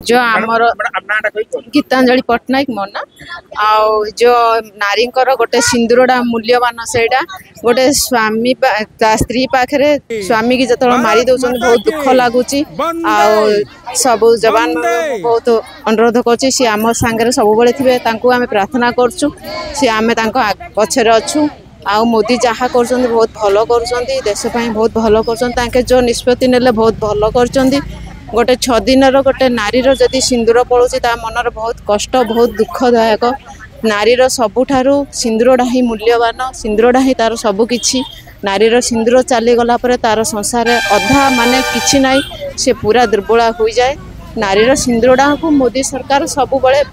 जो आमर गीतांजलि पट्टनायक मो ना आउ जो नारी गोटे सिंदूरटा मूल्यवान सेटा गोटे स्वामी स्त्री पाखे स्वामी की जो मारी दौरान बहुत दुख लगुच सब जवान बहुत अनुरोध कर सी आम सांगे सब थे आम प्रार्थना करछु सी आम पछरे अच्छु आउ मोदी जहाँ कर बहुत भल कर देशपाई बहुत भल कर जो निष्पत्ति ने बहुत भल कर गोटे 6 दिन गोटे नारीर जदि सिंदूर पड़ोसी ता मनर बहुत कष्ट बहुत दुखदायक नारीर सबुठारु सिंदूरटा ही मूल्यवान सिंदूरटा ही तार सबकिछि नारीर सिंदूर चलीगला तार संसार अधा माने किछि नाई से पूरा दुर्बला हो जाए नारीर सिंदूरटा को मोदी सरकार सब बड़े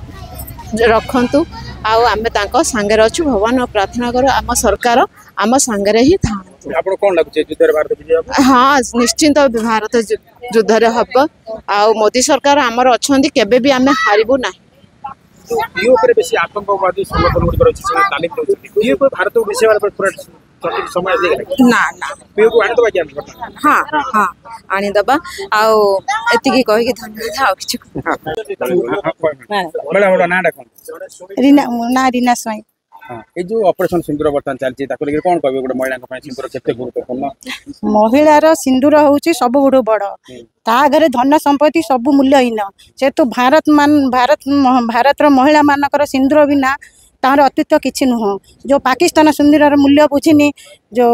रखंतु आउ आमे तांको सांगे अच्छु भगवान प्रार्थना करू आम सरकार आम सांगे ही था हाँ निश्चिंत भारत युद्ध हम आ मोदी सरकार आमर अच्छा केबे भी आमे हारिबु ना ना हाँ हाँ आनीदबा आती कही रीना रीना स्वाई जो ऑपरेशन सिंदूर बर्तमान चलती कौन कह गोटे महिला सिंदूर केते गुरुत्वपूर्ण महिलार सिंदूर हूँ सब बड़ ता घरे धन संपत्ति सब मूल्यहीन से तो भारत महिला मानकर सिंदूर बिना तार अतीत किसी नुह जो पाकिस्तान सिंदूर मूल्य बुझीनी जो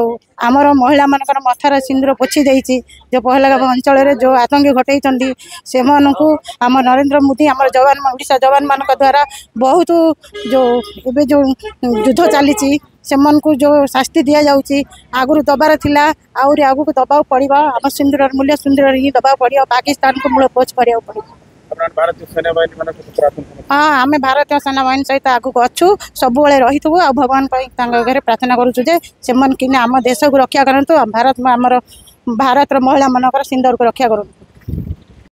आमर महिला मानकर मथार सिंदूर पोछि देइछि जो पहलगाम अंचल जो आतंकी घटई से आम नरेंद्र मोदी आम जवान ओडिशा जवान मान द्वारा बहुत जो एबे जो युद्ध चली से जो शास्ति दि जाऊँगी आगुरी दबार थिला आउरी आगु को दबाव पड़ो आम सिंदूर मूल्य सिंदूर ही दबाव पड़ो पाकिस्तान को मूल पोछ पड़ा पड़ो हाँ आम भारतीय सेना बाहिनी सहित आगू अच्छु सब रही आ भगवान घरे प्रार्थना करुँ आम देश को रक्षा करूँ भारत महिला मान सिंदूर को रक्षा करूँ।